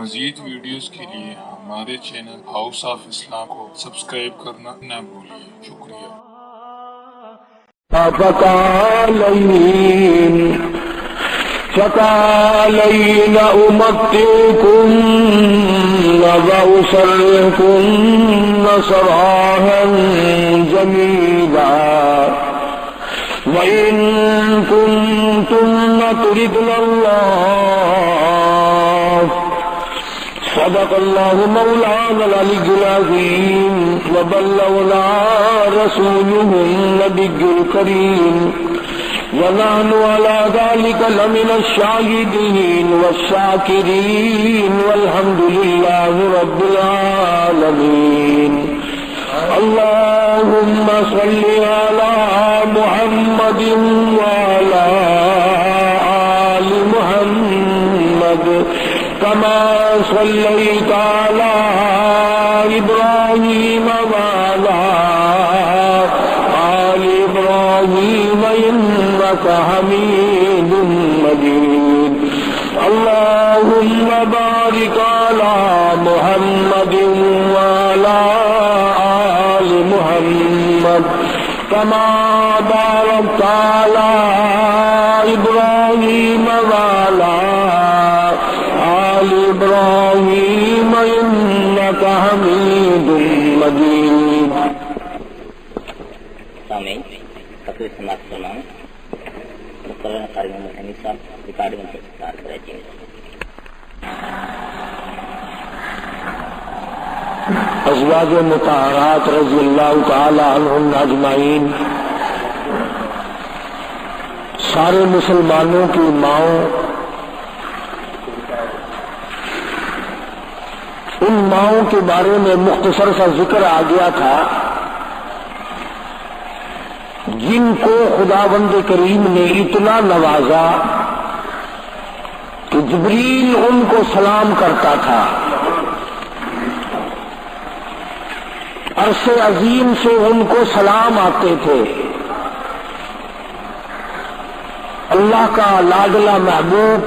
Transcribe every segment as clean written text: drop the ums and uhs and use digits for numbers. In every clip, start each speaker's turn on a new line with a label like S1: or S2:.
S1: مزید ویڈیوز کے لیے ہمارے چینل ہاؤس آف اسلام کو سبسکرائب کرنا نہ بھولیے۔ شکریہ۔
S2: فتعالين أمتعكن وأسرحكن سراحا جميلا وإن كنتن تردن الله صدق الله مولانا العلي العظيم وبلغنا رسوله النبي الكريم ونحن على ذلك لمن الشاهدين والشاكرين والحمد لله رب العالمين۔ اللهم صل على محمد وعلى آل محمد كما صليت على إبراهيم وعلى آل إبراهيم إنك حميد مجيد۔ اللهم بارك على محمد وعلى آل محمد كما باركت على إبراهيم وعلى آل إبراهيم إنك حميد مجيد۔
S3: سامعین تقریر سماعت فرمائیں۔ مقررہ قاری محمد حمید صاحب ریکارڈنگ سے استاد رہتے ہیں۔
S2: ازواج مطہرات رضی اللہ تعالی عنہن اجمعین، سارے مسلمانوں کی ماؤں، ان ماؤں کے بارے میں مختصر سا ذکر آ گیا تھا جن کو خداوند کریم نے اتنا نوازا کہ جبریل ان کو سلام کرتا تھا، عرش عظیم سے ان کو سلام آتے تھے۔ اللہ کا لاڈلا محبوب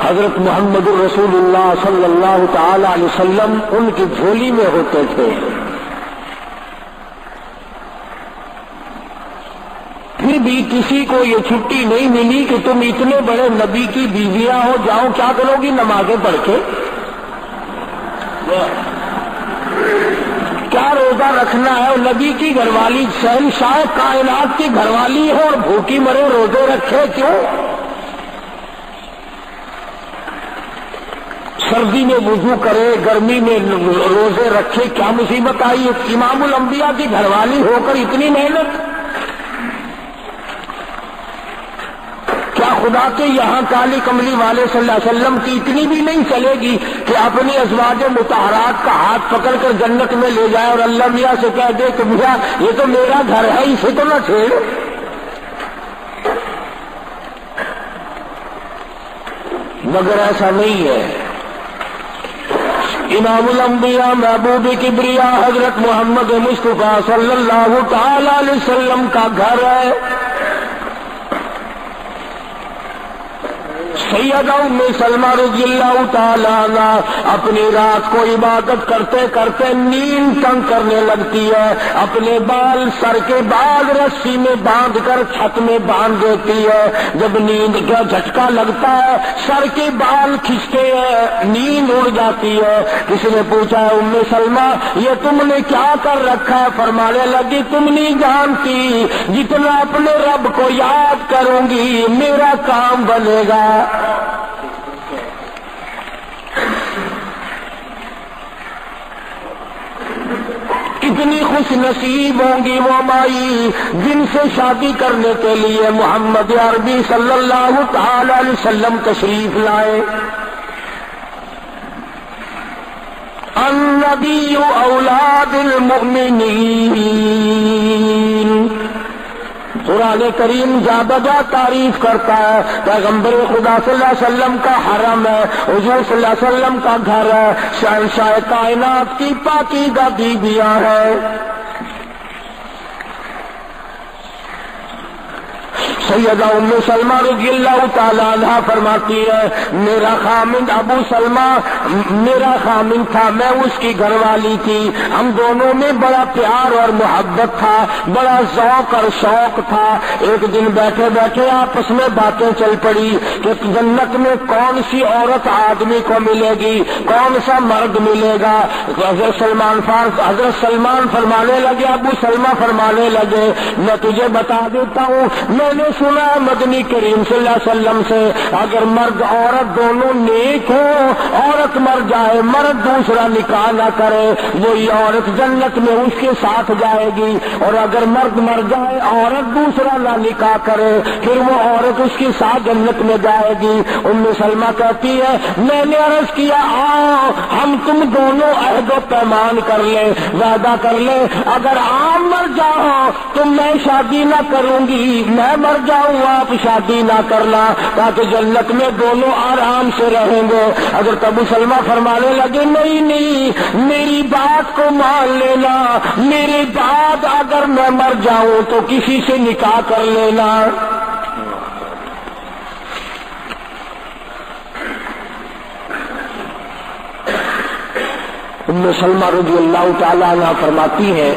S2: حضرت محمد الرسول اللہ صلی اللہ تعالی علیہ وسلم ان کی جھولی میں ہوتے تھے۔ پھر بھی کسی کو یہ چھٹی نہیں ملی کہ تم اتنے بڑے نبی کی بیویاں ہو، جاؤ کیا کرو گی نمازیں پڑھ کے، کیا روزہ رکھنا ہے؟ اور نبی کی گھر والی شہنشاہ کائنات کی گھر والی ہے اور بھوکی مرے روزے رکھے کیوں؟ سردی میں وضو کرے، گرمی میں روزے رکھے، کیا مصیبت آئی؟ امام الانبیاء کی گھر والی ہو کر اتنی محنت؟ کیا خدا کے یہاں کالی کملی والے صلی اللہ علیہ وسلم کی اتنی بھی نہیں چلے گی کہ اپنی ازواج مطہرات کا ہاتھ پکڑ کر جنت میں لے جائے اور اللہ میاں سے کہہ دے کہ میاں یہ تو میرا گھر ہے، اسے تو نہ چھیڑ؟ مگر ایسا نہیں ہے۔ امام الانبیاء محبوب کبریا حضرت محمد مصطفیٰ صلی اللہ تعالی علیہ وسلم کا گھر ہے۔ سیدہ ام سلمہ رضی اللہ تعالیٰ عنہ اپنی رات کو عبادت کرتے کرتے نیند تنگ کرنے لگتی ہے، اپنے بال سر کے بعد رسی میں باندھ کر چھت میں باندھ دیتی ہے۔ جب نیند کا جھٹکا لگتا ہے سر کے بال کھنچتے ہیں، نیند اڑ جاتی ہے۔ کسی نے پوچھا ہے ام سلمہ یہ تم نے کیا کر رکھا ہے؟ فرمانے لگی تم نہیں جانتی جتنا اپنے رب کو یاد کروں گی میرا کام بنے گا۔ کتنی خوش نصیب ہوں گی وہ مائی جن سے شادی کرنے کے لیے محمد عربی صلی اللہ تعالی علیہ وسلم تشریف لائے۔ النبی اولاد المؤمنین، قرآن کریم جا بجا تعریف کرتا ہے پیغمبر خدا صلی اللہ علیہ وسلم کا حرم ہے، حضور صلی اللہ علیہ وسلم کا گھر ہے، شہنشاہ کائنات کی پاکیزہ بیویاں ہیں۔ سیدہ ام سلمہ رضی اللہ تعالی عنہا فرماتی ہے میرا خامند ابو سلمہ میرا خامند تھا، میں اس کی گھر والی تھی، ہم دونوں میں بڑا پیار اور محبت تھا، بڑا ذوق اور شوق تھا۔ ایک دن بیٹھے بیٹھے آپس میں باتیں چل پڑی کہ جنت میں کون سی عورت آدمی کو ملے گی، کون سا مرد ملے گا۔ حضرت سلمان فرمانے لگے، ابو سلمہ فرمانے لگے میں تجھے بتا دیتا ہوں، میں نے سنا مدنی کریم صلی اللہ علیہ وسلم سے اگر مرد عورت دونوں نیک ہو، عورت مر جائے مرد دوسرا نکاح نہ کرے وہی عورت جنت میں اس کے ساتھ جائے گی، اور اگر مرد مر جائے عورت دوسرا نہ نکاح کرے پھر وہ عورت اس کے ساتھ جنت میں جائے گی۔ ام سلمہ کہتی ہے میں نے عرض کیا آؤ ہم تم دونوں عہد و پیمان کر لیں، وعدہ کر لیں اگر آپ مر جاؤ تو میں شادی نہ کروں گی، میں مر جاؤں آپ شادی نہ کرنا تاکہ جنت میں دونوں آرام سے رہیں گے۔ اگر ابو سلمہ فرمانے لگے نہیں میری بات کو مان لینا، میرے بعد اگر میں مر جاؤں تو کسی سے نکاح کر لینا۔ ام سلمہ رضی اللہ تعالی عنہ فرماتی ہے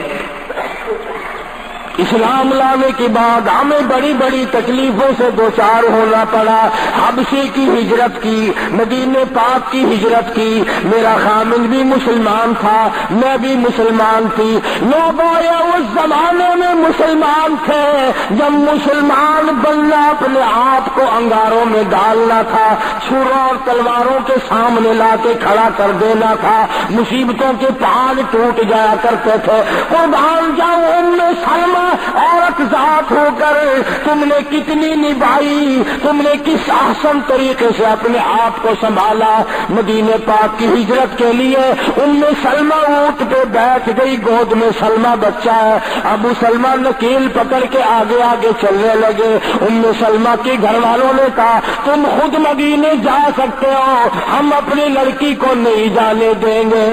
S2: اسلام لانے کے بعد ہمیں بڑی بڑی تکلیفوں سے دوچار ہونا پڑا، حبشے کی ہجرت کی، مدینے پاک کی ہجرت کی، میرا خامند بھی مسلمان تھا میں بھی مسلمان تھی، لوگ اس زمانے میں مسلمان تھے جب مسلمان بننا اپنے آپ کو انگاروں میں ڈالنا تھا، چھروں اور تلواروں کے سامنے لا کے کھڑا کر دینا تھا، مصیبتوں کے پہاڑ ٹوٹ جایا کرتے تھے۔ قربان جاؤ ام سلمہ عورت ذات ہو کر تم نے کتنی نبھائی، تم نے کس احسن طریقے سے اپنے آپ کو سنبھالا۔ مدینے پاک کی ہجرت کے لیے ام سلمہ اونٹ پہ بیٹھ گئی، گود میں سلمہ بچہ ہے، ابو سلمہ نکیل پکڑ کے آگے آگے چلنے لگے۔ ام سلمہ کے گھر والوں نے کہا تم خود مدینے جا سکتے ہو، ہم اپنی لڑکی کو نہیں جانے دیں گے۔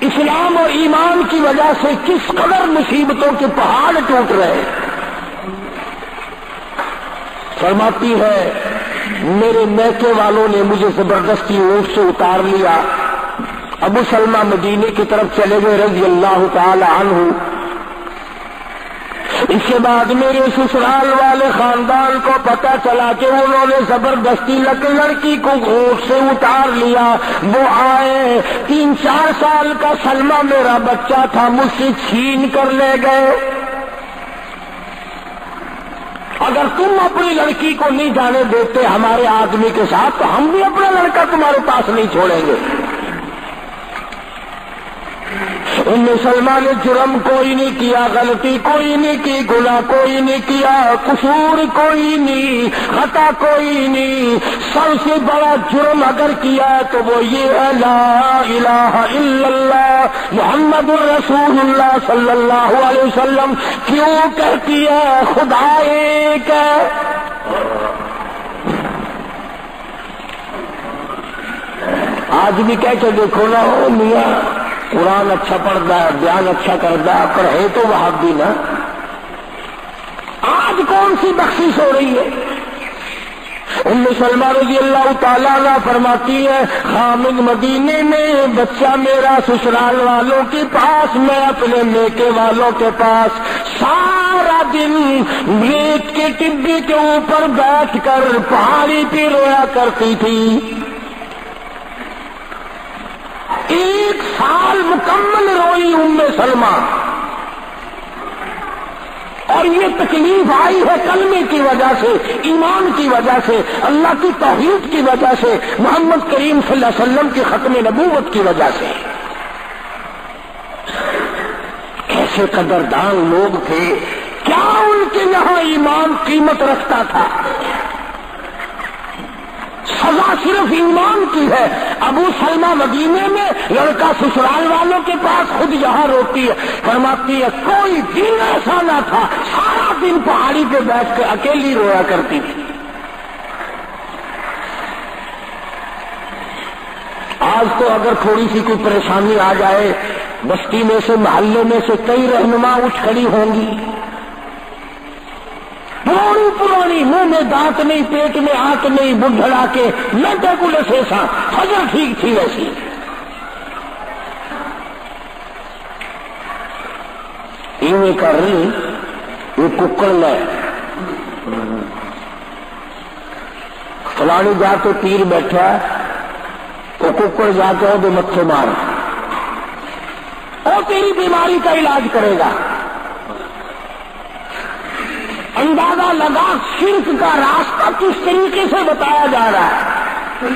S2: اسلام اور ایمان کی وجہ سے کس قدر مصیبتوں کے پہاڑ ٹوٹ رہے۔ فرماتی ہے میرے میکے والوں نے مجھے زبردستی اونٹ سے اتار لیا، ابو سلمہ مدینے کی طرف چلے گئے رضی اللہ تعالی عنہ۔ اس کے بعد میرے سسرال والے خاندان کو پتہ چلا کہ انہوں نے زبردستی لڑکی کو اونٹ سے اتار لیا، وہ آئے 3-4 سال کا سلمہ میرا بچہ تھا مجھ سے چھین کر لے گئے۔ اگر تم اپنی لڑکی کو نہیں جانے دیتے ہمارے آدمی کے ساتھ تو ہم بھی اپنا لڑکا تمہارے پاس نہیں چھوڑیں گے۔ ام سلمہ نے جرم کوئی نہیں کیا، غلطی کوئی نہیں کی، گناہ کوئی نہیں کیا، قصور کوئی نہیں، خطا کوئی نہیں، سب سے بڑا جرم اگر کیا ہے تو وہ یہ ہے لا الہ الا اللہ محمد الرسول اللہ صلی اللہ علیہ وسلم کیوں کہتی ہے خدا ایک ہے۔ آج بھی کہہ کے دیکھو نا ہو میاں قرآن اچھا پڑھتا ہے، بیان اچھا کرتا ہے، پر ہے تو وہابی نا۔ آج کون سی بخشش ہو رہی ہے؟ ام سلمہ رضی اللہ تعالیٰ عنہ فرماتی ہے خامد مدینے میں، بچہ میرا سسرال والوں کے پاس، میں اپنے میکے والوں کے پاس، سارا دن ریت کے ٹبے کے اوپر بیٹھ کر پہاڑی پہ رویا کرتی تھی۔ 1 سال مکمل روئی ام سلمہ، اور یہ تکلیف آئی ہے کلمے کی وجہ سے، ایمان کی وجہ سے، اللہ کی توحید کی وجہ سے، محمد کریم صلی اللہ علیہ وسلم کی ختم نبوت کی وجہ سے۔ کیسے قدردان لوگ تھے، کیا ان کے یہاں ایمان قیمت رکھتا تھا؟ سزا صرف ایمان کی ہے۔ ابو سلمہ مدینے میں، لڑکا سسرال والوں کے پاس، خود یہاں روتی ہے، فرماتی ہے کوئی دن ایسا نہ تھا سارا دن پہاڑی پہ بیٹھ کے اکیلی رویا کرتی تھی۔ آج تو اگر تھوڑی سی کوئی پریشانی آ جائے بستی میں سے محلے میں سے کئی رہنما اٹھ کھڑی ہوں گی، پرانی پرانی، منہ میں دانت نہیں، پیٹ میں آنت نہیں، بڑھڑا کے لڑکے کو لسیسا حضر ٹھیک تھی ویسی. ایویں کر رہی یہ ککڑ لے فلانی جا کے پیر بیٹھا تو ککڑ جا کے وہ متھے مار اور تیری بیماری کا علاج کرے گا. اندازہ لگا شرک کا راستہ کس طریقے سے بتایا جا رہا ہے.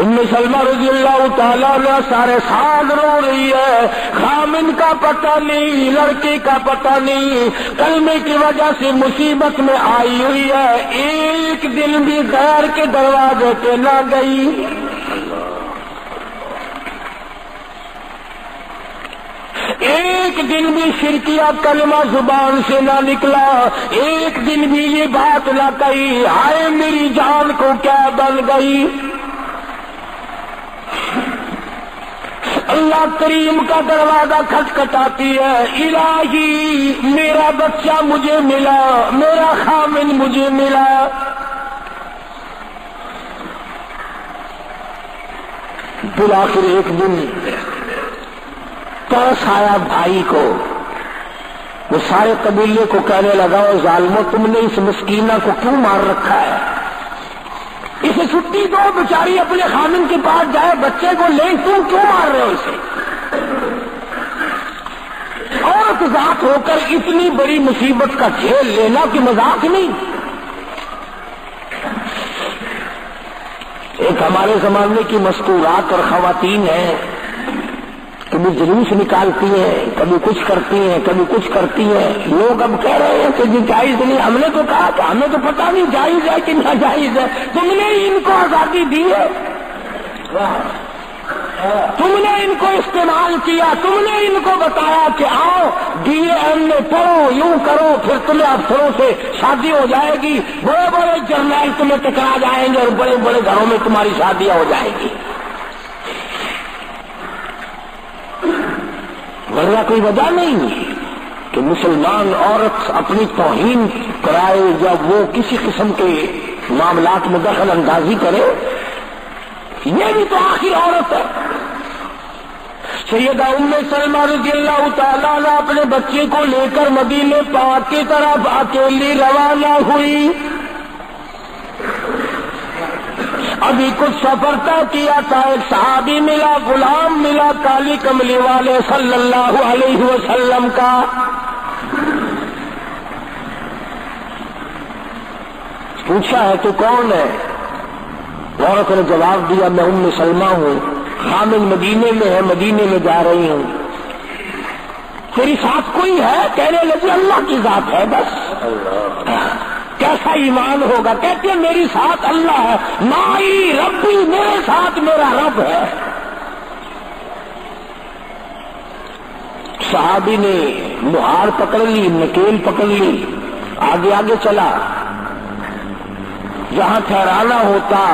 S2: ام سلمہ رضی اللہ تعالیٰ عنہ سارے سال رو رہی ہے، خامن کا پتہ نہیں، لڑکے کا پتہ نہیں، کلمے کی وجہ سے مصیبت میں آئی ہوئی ہے، ایک دن بھی غیر کے دروازے پہ نہ گئی. ایک دن بھی شرکیہ کلمہ زبان سے نہ نکلا، ایک دن بھی یہ بات نہ کہی ہائے میری جان کو کیا بن گئی. اللہ کریم کا دروازہ کھٹکھٹاتی ہے، الہی میرا بچہ مجھے ملا، میرا خامن مجھے ملا. بالآخر ایک دن ترس آیا بھائی کو، وہ سارے قبیلے کو کہنے لگا او ظالمو تم نے اس مسکینہ کو کیوں مار رکھا ہے؟ اسے چھٹی دو، بیچاری اپنے خامن کے پاس جائے، بچے کو لے، تم کیوں مار رہے ہو اسے؟ عورت ذات ہو کر اتنی بڑی مصیبت کا جھیل لینا کہ مذاق نہیں. ایک ہمارے زمانے کی مستورات اور خواتین ہیں، کبھی جلوس نکالتی ہیں، کبھی کچھ کرتی ہیں، کبھی کچھ کرتی ہیں. لوگ اب کہہ رہے ہیں کہ جی جائز نہیں، ہم نے تو کہا کہ ہمیں تو پتہ نہیں جائز ہے کہ ناجائز ہے. تم نے ان کو آزادی دی ہے، تم نے ان کو استعمال کیا، تم نے ان کو بتایا کہ آؤ ڈی ایم میں پڑھو، یوں کرو، پھر تمہیں افسروں سے شادی ہو جائے گی، بڑے بڑے جرنیل تمہیں ٹکرا جائیں گے اور بڑے بڑے گھروں میں تمہاری شادیاں ہو جائیں گی. ورنہ کوئی وجہ نہیں کہ مسلمان عورت اپنی توہین کرائے یا وہ کسی قسم کے معاملات میں دخل اندازی کرے. یہ بھی تو آخر عورت ہے. سیدہ ام سلمہ رضی اللہ تعالیٰ عنہ اپنے بچے کو لے کر مدینے پاک کی طرف اکیلی روانہ ہوئی. ابھی کچھ سفر طے کیا تھا، ایک صحابی ملا، غلام ملا کالی کملی والے صلی اللہ علیہ وسلم کا. پوچھا ہے تو کون ہے؟ عورت نے جواب دیا میں ام سلمہ ہوں، خامن مدینے میں ہے، مدینے میں جا رہی ہوں. تیری ساتھ کوئی ہے؟ کہنے لگی اللہ کی ذات ہے بس. کیسا ایمان ہوگا؟ کہتے ہیں میری ساتھ اللہ ہے، مائی ربی، میرے ساتھ میرا رب ہے. صحابی نے مہار پکڑ لی، نکیل پکڑ لی، آگے آگے چلا. جہاں ٹھہرانا ہوتا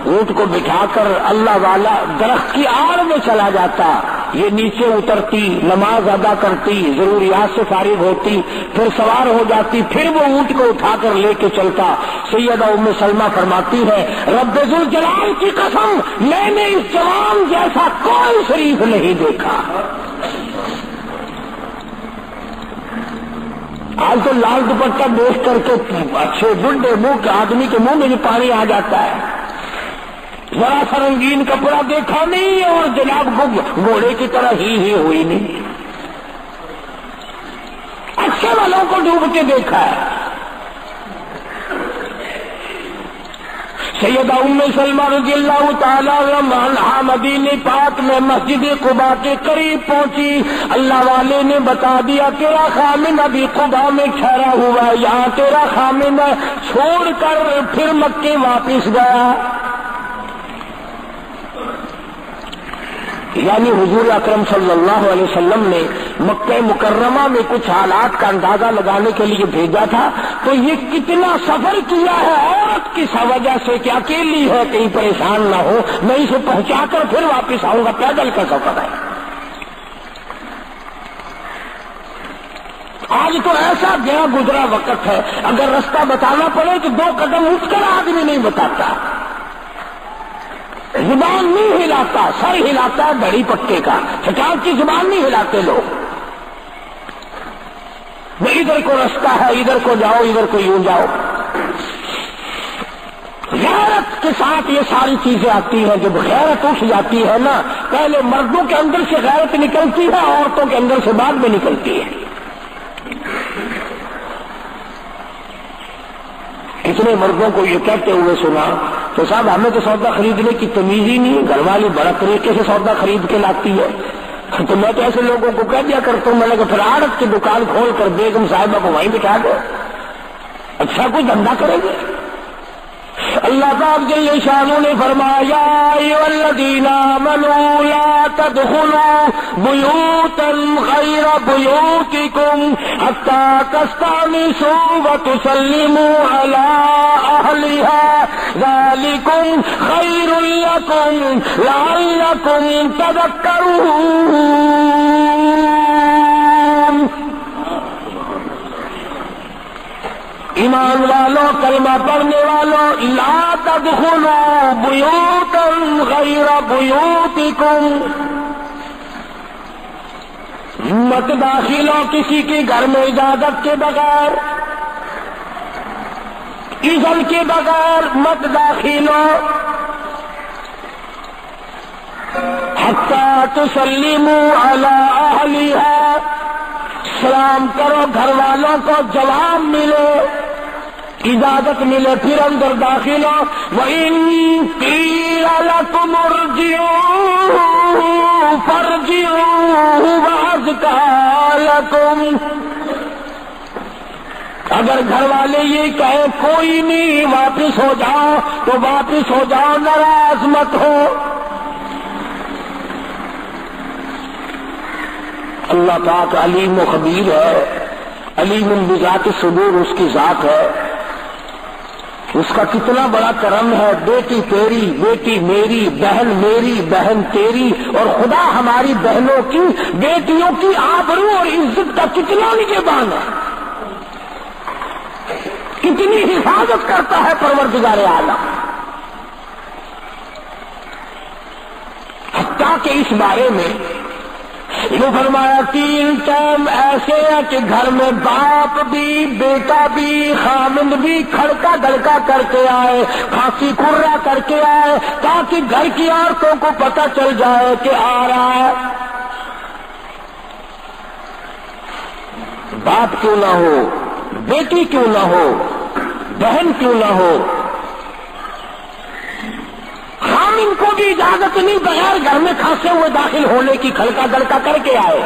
S2: اونٹ کو بٹھا کر اللہ والا درخت کی آڑ میں چلا جاتا، یہ نیچے اترتی، نماز ادا کرتی، ضروریات سے فارغ ہوتی، پھر سوار ہو جاتی، پھر وہ اونٹ کو اٹھا کر لے کے چلتا. سیدہ ام سلمہ فرماتی ہے رب ذوالجلال کی قسم میں نے اس جوان جیسا کوئی شریف نہیں دیکھا. آج تو لال دوپٹہ دیکھ کر کے اچھے بڈھے منہ کے آدمی کے منہ میں بھی پانی آ جاتا ہے. ذرا سا رنگین کپڑا دیکھا نہیں اور جناب گھوڑے کی طرح ہی ہوئی نہیں. اچھے والوں کو ڈوب کے دیکھا ہے. سیدہ ام سلمہ رضی اللہ تعالیٰ عنہا مدینے پاک میں مسجد قباء کے قریب پہنچی. اللہ والے نے بتا دیا تیرا خامن ابھی قباء میں ٹھہرا ہوا ہے، یہاں تیرا خامن ہے. چھوڑ کر پھر مکے واپس گیا. یعنی حضور اکرم صلی اللہ علیہ وسلم نے مکہ مکرمہ میں کچھ حالات کا اندازہ لگانے کے لیے بھیجا تھا، تو یہ کتنا سفر کیا ہے اور غیرت کی وجہ سے کہ اکیلی ہے کہیں پریشان نہ ہو، میں اسے پہنچا کر پھر واپس آؤں گا، پیدل کا سفر ہے۔ آج تو ایسا گیا گزرا وقت ہے، اگر رستہ بتانا پڑے تو 2 قدم اٹھ کر آدمی نہیں بتاتا، زبان نہیں ہلاتا، سر ہلاتا ہے بڑی پٹے کا، چٹان کی زبان نہیں ہلاتے لوگ۔ وہ ادھر کو رستہ ہے، ادھر کو جاؤ، ادھر کو یوں جاؤ۔ غیرت کے ساتھ یہ ساری چیزیں آتی ہیں۔ جب غیرت اٹھ جاتی ہے نا، پہلے مردوں کے اندر سے غیرت نکلتی ہے، عورتوں کے اندر سے بعد میں نکلتی ہے۔ کتنے مردوں کو یہ کہتے ہوئے سنا کہ صاحب ہمیں تو سودا خریدنے کی تمیز ہی نہیں، گھر والی بڑا طریقے سے سودا خرید کے لاتی ہے۔ تو میں تو ایسے لوگوں کو کہہ دیا کرتا ہوں، میں نے کہا پھر آڑت کی دکان کھول کر بیگم صاحبہ کو وہیں بٹھا دو، اچھا کوئی دھندا کریں گے۔ اللہ پاک جل شانہ نے فرمایا یا الذین آمنوا لا تدخلوا بیوتا غیر بیوتکم حتی تستأنسوا وتسلموا علی اہلها ذالکم خیر لکم لعلکم تذکرون۔ ایمان والوں، کلمہ پڑھنے والوں، لا تدخلوا بیوتا غیر بیوتکم، مت داخل ہو کسی کے گھر میں اجازت کے بغیر، اذن کے بغیر مت داخل ہو، حتی تسلموا علی اہلها، سلام کرو گھر والوں کو، جواب ملے، اجازت ملے، پھر اندر داخل ہو۔ وَإِن قِيلَ لَكُمُ ارْجِعُوا فَارْجِعُوا وَأَزْكَىٰ لَكُمْ، اگر گھر والے یہ کہیں کوئی نہیں واپس ہو جاؤ تو واپس ہو جاؤ، ناراض مت ہو۔ اللہ پاک علیم و خبیر ہے، علیم بذات الصدور اس کی ذات ہے، اس کا کتنا بڑا کرم ہے۔ بیٹی تیری، بیٹی میری، بہن میری، بہن تیری، اور خدا ہماری بہنوں کی، بیٹیوں کی آبرو اور عزت کا کتنا نگہبان ہے، کتنی حفاظت کرتا ہے پروردگار عالم۔ حتیٰ کہ اس بارے میں یہ فرمایا 3 ٹائم ایسے ہیں کہ گھر میں باپ بھی، بیٹا بھی، خامند بھی کھڑکا دڑکا کر کے آئے، کھانسی کرا کر کے آئے، تاکہ گھر کی عورتوں کو پتہ چل جائے کہ آ رہا ہے۔ باپ کیوں نہ ہو، بیٹی کیوں نہ ہو، بہن کیوں نہ ہو، خامن کو بھی اجازت نہیں، بغیر گھر میں کھانسے ہوئے داخل ہونے کی، کھڑکا دڑکا کر کے آئے۔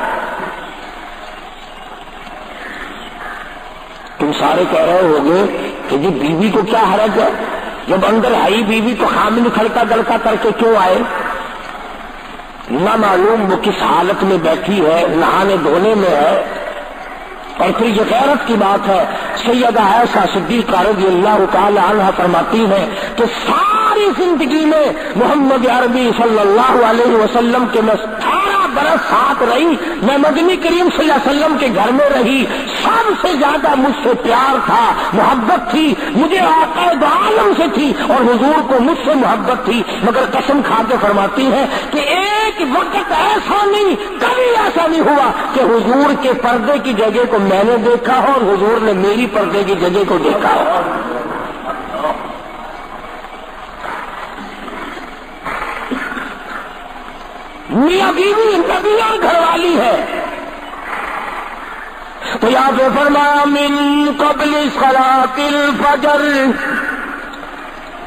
S2: تم سارے کہہ رہے ہوگے کہ جی بیوی کو کیا حرج ہے، جب اندر آئی بیوی تو خامن کھڑکا دڑکا کر کے کیوں آئے؟ نہ معلوم وہ کس حالت میں بیٹھی ہے، نہانے دھونے میں ہے۔ اور پھر یہ غیرت کی بات ہے، سیدہ عائشہ صدیقہ رضی اللہ تعالی عنہا فرماتی ہیں کہ ساری زندگی میں محمد عربی صلی اللہ علیہ وسلم کے میں 18 برس ساتھ رہی، میں مدنی کریم صلی اللہ علیہ وسلم کے گھر میں رہی، سب سے زیادہ مجھ سے پیار تھا، محبت تھی، مجھے آقا دو عالم سے تھی، اور حضور کو مجھ سے محبت تھی، مگر قسم کھا کے فرماتی ہے کہ ایک وقت ایسا نہیں، کبھی ایسا نہیں ہوا کہ حضور کے پردے کی جگہ کو میں نے دیکھا ہو اور حضور نے میری پردے کی جگہ کو دیکھا ہو۔ میاں بیوی نبی اور گھر والی ہے، تو یہاں پہ فرمایا من قبل صلاۃ الفجر،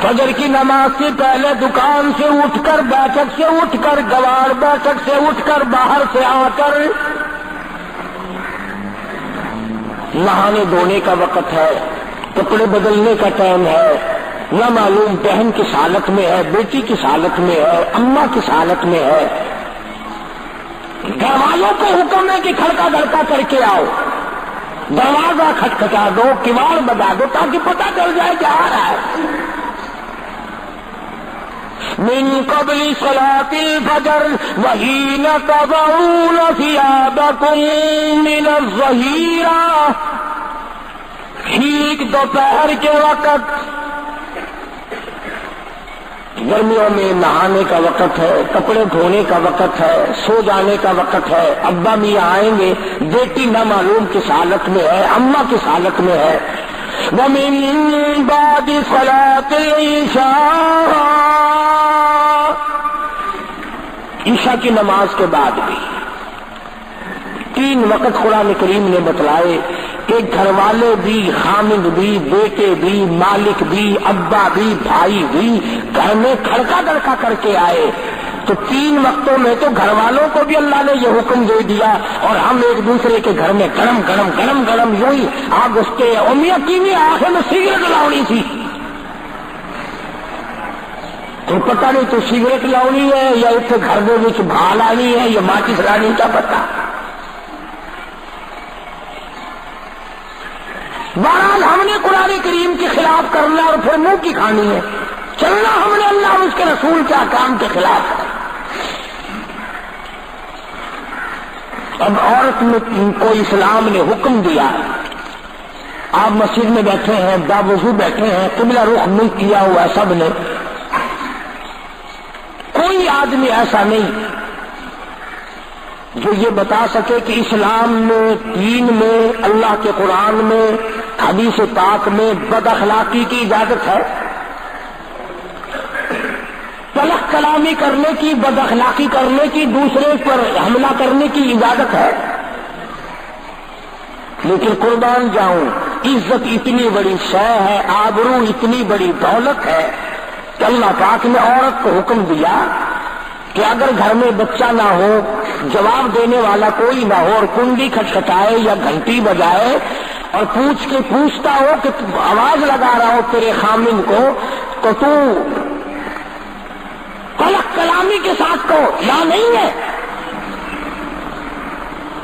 S2: فجر کی نماز سے پہلے دکان سے اٹھ کر، بیٹھک سے اٹھ کر، گوار بیٹھک سے اٹھ کر، باہر سے آ کر نہانے دھونے کا وقت ہے، کپڑے بدلنے کا ٹائم ہے، نہ معلوم بہن کس حالت میں ہے، بیٹی کس حالت میں ہے، اماں کس حالت میں ہے، گھر والوں کو حکم ہے کہ کھڑکا دڑکا کر کے آؤ، دروازہ کھٹکھٹا دو، کواڑ بجا دو تاکہ پتہ چل جائے کہ آ رہا ہے۔ من قبل صلاة الفجر وحین تضعون ثیابکم من الظہیرہ، ٹھیک دوپہر کے وقت، گرمیوں میں نہانے کا وقت ہے، کپڑے دھونے کا وقت ہے، سو جانے کا وقت ہے، ابا میاں آئیں گے، بیٹی نہ معلوم کس حالت میں ہے، اماں کس حالت میں ہے۔ وَمِن بَعْدِ صَلَاةِ الْعِشَاءِ، عشاء کی نماز کے بعد بھی 3 وقت قرآن کریم نے بتلائے کہ گھر والے بھی، خامد بھی، بیٹے بھی، مالک بھی، ابا بھی، بھائی بھی گھر میں کھڑکا دڑکا کر کے آئے تو 3 وقتوں میں تو گھر والوں کو بھی اللہ نے یہ حکم دے دیا، اور ہم ایک دوسرے کے گھر میں گرم گرم گرم گرم یوں ہی آگ اس کے امیہ کی بھی آنکھوں میں سگریٹ لاؤنی تھی، تو پتہ نہیں تو سگریٹ لاؤنی ہے یا اتنے گھر دے وچ بھا لانی ہے یا ماچس لانی، کیا پتہ۔ بہرحال ہم نے قرآن کریم کے خلاف کرنا اور پھر منہ کی کھانی ہے، چلنا ہم نے اللہ اور اس کے رسول کے احکام کے خلاف ہے۔ اب عورت میں کو اسلام نے حکم دیا، آپ مسجد میں بیٹھے ہیں، باوضو بیٹھے ہیں، قبلہ رخ منہ کیا ہوا سب نے، کوئی آدمی ایسا نہیں جو یہ بتا سکے کہ اسلام میں، دین میں، اللہ کے قرآن میں، حدیث پاک میں بد اخلاقی کی اجازت ہے، تلخ کلامی کرنے کی، بد اخلاقی کرنے کی، دوسرے پر حملہ کرنے کی اجازت ہے، لیکن قربان جاؤں عزت اتنی بڑی شے ہے، آبرو اتنی بڑی دولت ہے کہ اللہ پاک نے عورت کو حکم دیا کہ اگر گھر میں بچہ نہ ہو، جواب دینے والا کوئی نہ ہو، اور کنڈی کھٹکھٹائے یا گھنٹی بجائے اور پوچھ کے پوچھتا ہو کہ آواز لگا رہا ہو تیرے خامن کو، تو تو تلخ کلامی کے ساتھ کو یا نہیں ہے،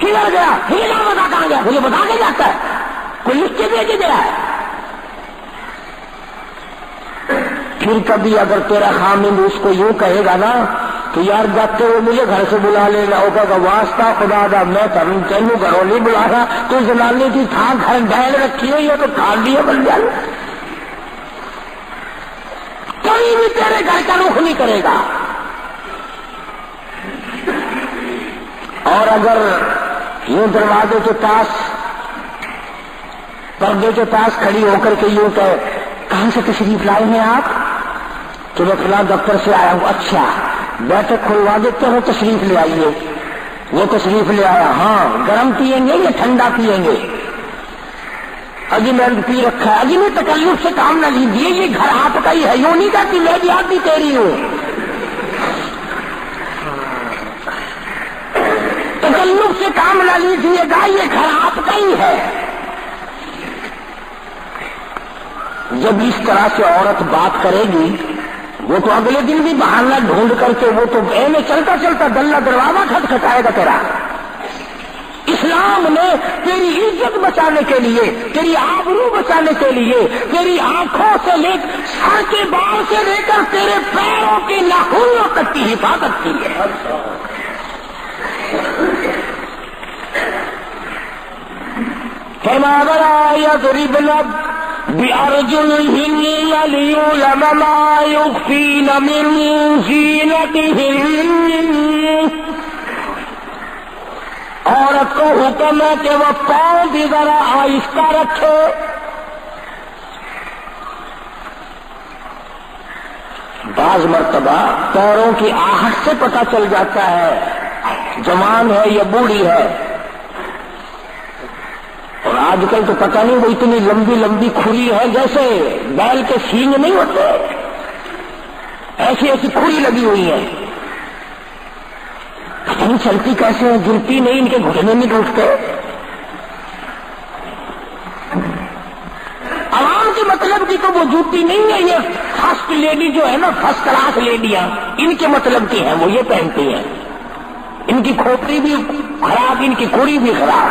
S2: کدھر گیا، مجھے نہ بتا کہاں گیا، مجھے بتا کے جاتا ہے، کوئی لکھ کے بھیج دیا ہے۔ پھر کبھی اگر تیرا خامن اس کو یوں کہے گا نا تو یار جاتے ہوئے مجھے گھر سے بلا لینا ہوگا کہ واسطہ خدا دا میں تینوں گھروں نہیں بلا رہا، تو زنانے کی تھا گھر ڈائل رکھی ہوئی ہے تو کھال لیے بن جائے، کوئی بھی تیرے گھر کا رخ نہیں کرے گا۔ اور اگر یوں دروازے کے پاس، پردے کے پاس کھڑی ہو کر کے یوں کہ کہاں سے تشریف لائے ہیں آپ، تو میں فلاں دفتر سے آیا ہوں، اچھا بیٹھک کھلوا دیتے ہو، تشریف لے آئیے، وہ تشریف لے آیا، ہاں گرم پیئیں گے یا ٹھنڈا پیئیں گے، ابھی میں پی رکھا ہے، ابھی میں تکلف سے کام نہ لیجیے، یہ گھر آپ کا ہی ہے، یوں نہیں کہتی میں بھی آپ بھی تیری ہوں، تکلف سے کام نہ لیجیے گا، یہ گھر آپ کا ہی ہے۔ جب اس طرح سے عورت بات کرے گی وہ تو اگلے دن بھی بہانہ ڈھونڈ کر کے وہ تو میں چلتا چلتا گلا دروازہ کھٹکھٹائے گا تیرا۔ اسلام نے تیری عزت بچانے کے لیے، تیری آبرو بچانے کے لیے، تیری آنکھوں سے لے سر کے بال سے لے کر تیرے پیروں کے ناخنوں تک کی حفاظت کی ہے۔ فرمایا وَلَا يَضْرِبْنَ بِأَرْجُلِهِنَّ لِيُعْلَمَ مَا يُخْفِينَ مِنْ زِينَتِهِنَّ، عورت کو حکم ہے کہ وہ پاؤں بھی ذرا آہستہ رکھے، بعض مرتبہ پیروں کی آہٹ سے پتہ چل جاتا ہے جوان ہے یا بوڑھی ہے، اور آج کل تو پتہ نہیں وہ اتنی لمبی لمبی کھری ہے جیسے بیل کے سینگ نہیں ہوتے، ایسی ایسی کھری لگی ہوئی ہے، پتہ نہیں چلتی کیسے ہیں، گرتی نہیں، ان کے گھٹنے نہیں ٹوٹتے۔ عوام کی مطلب کی تو وہ جوتی نہیں ہے، یہ فرسٹ لیڈی جو ہے نا، فرسٹ کلاس لیڈیاں، ان کے مطلب کی ہیں، وہ یہ پہنتی ہیں، ان کی کھوپڑی بھی خراب، ان کی کھری بھی خراب۔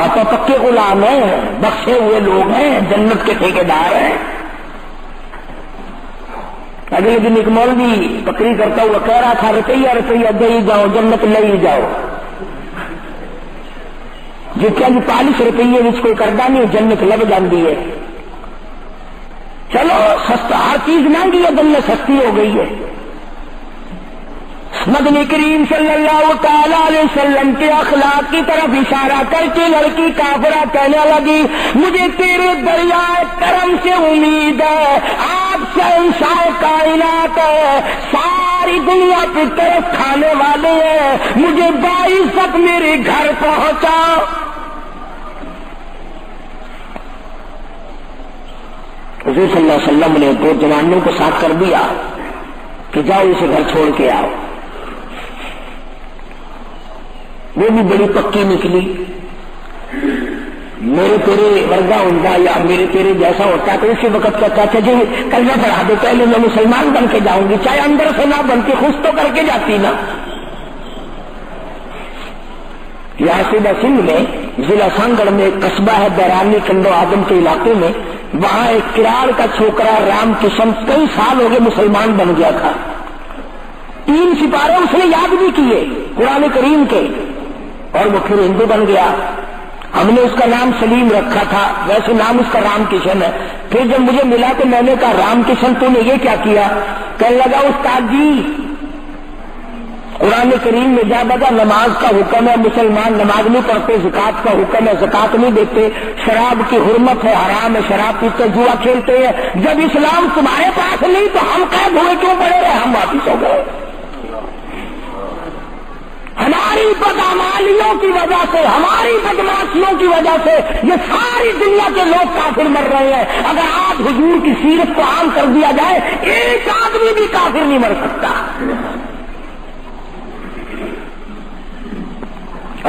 S2: آپ تو پکے غلام ہیں، بخشے ہوئے لوگ ہیں، جنت کے ٹھیکیدار ہیں۔ اگلے دن ایک مولوی تقریر کرتا ہوا کہہ رہا تھا روپیہ روپیہ دے ہی جاؤ، جنت لے ہی جاؤ۔ جتنا بھی 40 روپیے وچ کوئی کردا نہیں، جنت لگ جاندی ہے۔ چلو سستا، ہر چیز مہنگی ہے، جنت سستی ہو گئی ہے۔ مدنی کریم صلی اللہ تعالی علیہ وسلم کے اخلاق کی طرف اشارہ کر کے لڑکی کافرہ کہنے لگی مجھے تیرے دریائے کرم سے امید ہے، آپ شہنشاہ کائنات ہے، ساری دنیا کی طرف کھانے والے ہیں، مجھے 22 تک میرے گھر پہنچا۔ حضور صلی اللہ علیہ وسلم نے 2 جوانوں کو ساتھ کر دیا کہ جاؤ اسے گھر چھوڑ کے آؤ۔ وہ بھی بڑی پکی نکلی، میرے تیرے ورگا ہوتا یا میرے تیرے جیسا ہوتا تو اسی وقت کہتا تھا جی کلمہ پڑھا دو، پہلے میں مسلمان بن کے جاؤں گی، چاہے اندر سے نہ بنتی خوش تو کر کے جاتی نا۔ یاسیدہ سندھ میں ضلع سانگڑ میں ایک قصبہ ہے بیرانی کنڈو آدم کے علاقے میں، وہاں ایک کراڑ کا چھوکرا رام کشن کئی سال ہو گئے مسلمان بن گیا تھا۔ 3 سپارے اس نے یاد بھی کیے قرآن کریم کے، اور وہ پھر ہندو بن گیا۔ ہم نے اس کا نام سلیم رکھا تھا، ویسے نام اس کا رام کشن ہے۔ پھر جب مجھے ملا تو میں نے کہا رام کشن تو نے یہ کیا کیا؟ کہنے لگا استاد جی قرآن کریم میں جا بجا نماز کا حکم ہے، مسلمان نماز نہیں پڑھتے، زکات کا حکم ہے زکات نہیں دیتے، شراب کی حرمت ہے حرام ہے، شراب پیتے جوا کھیلتے ہیں۔ جب اسلام تمہارے پاس نہیں تو ہم قید ہوئے کیوں پڑے رہے؟ ہم واپس ہو گئے۔ ہماری بدعمالیوں کی وجہ سے، ہماری بدماشیوں کی وجہ سے یہ ساری دنیا کے لوگ کافر مر رہے ہیں۔ اگر آج حضور کی سیرت کو عام کر دیا جائے ایک آدمی بھی کافر نہیں مر سکتا۔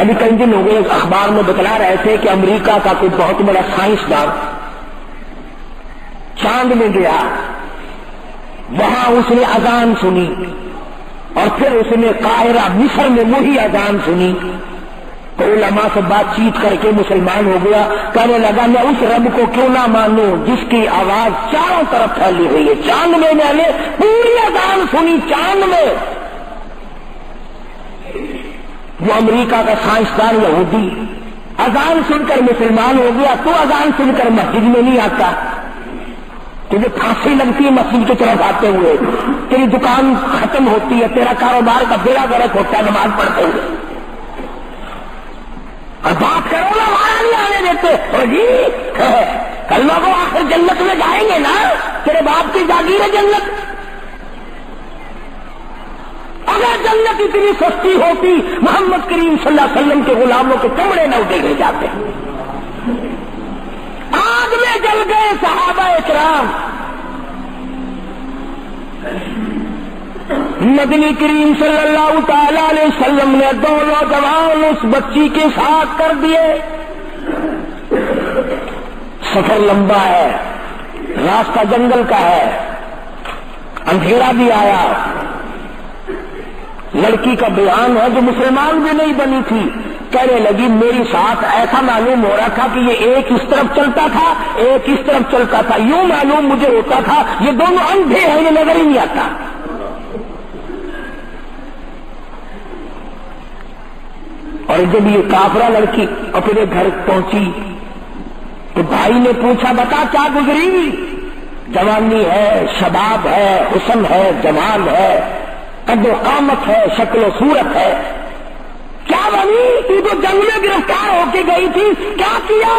S2: ابھی کئی دن ہو گئے اخبار میں بتلا رہے تھے کہ امریکہ کا کوئی بہت بڑا سائنسدان چاند میں گیا، وہاں اس نے اذان سنی اور پھر اس نے قاہرہ مصر میں وہی اذان سنی تو علماء سے بات چیت کر کے مسلمان ہو گیا۔ کہنے لگا میں اس رب کو کیوں نہ مانوں جس کی آواز چاروں طرف پھیلی ہوئی ہے۔ چاند میں میں نے پوری اذان سنی، چاند میں۔ وہ امریکہ کا سائنسدان یہودی اذان سن کر مسلمان ہو گیا، تو اذان سن کر مسجد میں نہیں آتا، تجھے پھانسی لگتی ہے مسجد کی طرف آتے ہوئے، تیری دکان ختم ہوتی ہے، تیرا کاروبار کا بیڑا غرق ہوتا ہے نماز پڑھتے ہوئے، اور بات کرو نا وہاں نہیں آنے دیتے۔ اور جی کل لوگوں آخر جنت میں جائیں گے نا، تیرے باپ کی جاگیر ہے جنت۔ اگر جنت اتنی سستی ہوتی محمد کریم صلی اللہ علیہ وسلم کے غلاموں کے کمرے نہ اٹھے جاتے، آگ میں جل گئے صحابہ اکرام۔ مدنی کریم صلی اللہ تعالی علیہ وسلم نے 2 نوجوان اس بچی کے ساتھ کر دیے۔ سفر لمبا ہے، راستہ جنگل کا ہے، اندھیرا بھی آیا۔ لڑکی کا بیان ہے جو مسلمان بھی نہیں بنی تھی، کہنے لگی میری ساتھ ایسا معلوم ہو رہا تھا کہ یہ ایک اس طرف چلتا تھا ایک اس طرف چلتا تھا، یوں معلوم مجھے ہوتا تھا یہ دونوں اندھے ہیں، یہ نظر ہی نہیں آتا۔ اور جب یہ کافرہ لڑکی اپنے گھر پہنچی تو بھائی نے پوچھا بتا کیا گزری؟ جوانی ہے، شباب ہے، حسن ہے، جمال ہے، قد و قامت ہے، شکل و صورت ہے، کیا بنی؟ تو جنگ میں گرفتار ہو کے گئی تھی، کیا کیا؟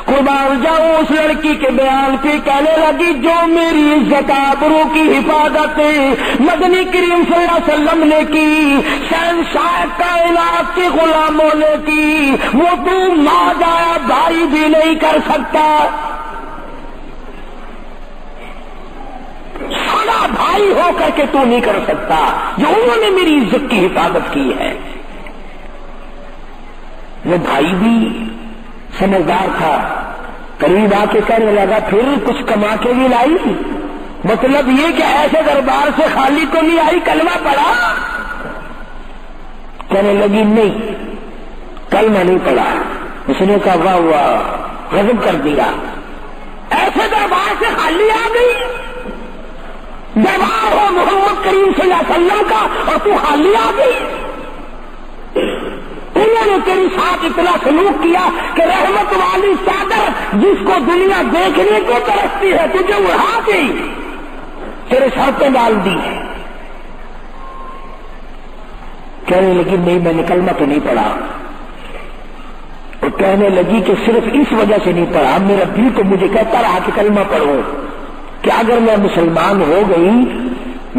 S2: قربان جاؤں اس لڑکی کے بیان پہ کہنے لگی جو میری عزت آبرو کی حفاظت مدنی کریم صلی اللہ علیہ وسلم نے کی، شہنشاہ کائنات کے غلاموں نے کی، وہ تو ماں جایا بھائی بھی نہیں کر سکتا، سارا بھائی ہو کر کے تو نہیں کر سکتا جو انہوں نے میری عزت کی حفاظت کی ہے۔ وہ بھائی بھی سمجھدار تھا، قریب آ کے کہنے لگا پھر کچھ کما کے بھی لائی؟ مطلب یہ کہ ایسے دربار سے خالی تو نہیں آئی، کلمہ پڑھا؟ کہنے لگی نہیں، کلمہ نہیں پڑھا. اس نے کہا واہ واہ، غضب کر دیا. ایسے دربار سے خالی آ گئی، دربار ہو محمد کریم صلی اللہ علیہ وسلم کا اور تو خالی آ گئی. انہوں نے تیری ساتھ اتنا سلوک کیا کہ رحمت والی چادر جس کو دنیا دیکھنے کو ترستی ہے تجھے اڑا گئی، تیرے سر پہ ڈال دی. کہنے لگی نہیں میں نے کلمہ تو نہیں پڑھا. اور کہنے لگی کہ صرف اس وجہ سے نہیں پڑھا، میرا دل تو مجھے کہتا رہا کہ کلمہ پڑھو، کہ اگر میں مسلمان ہو گئی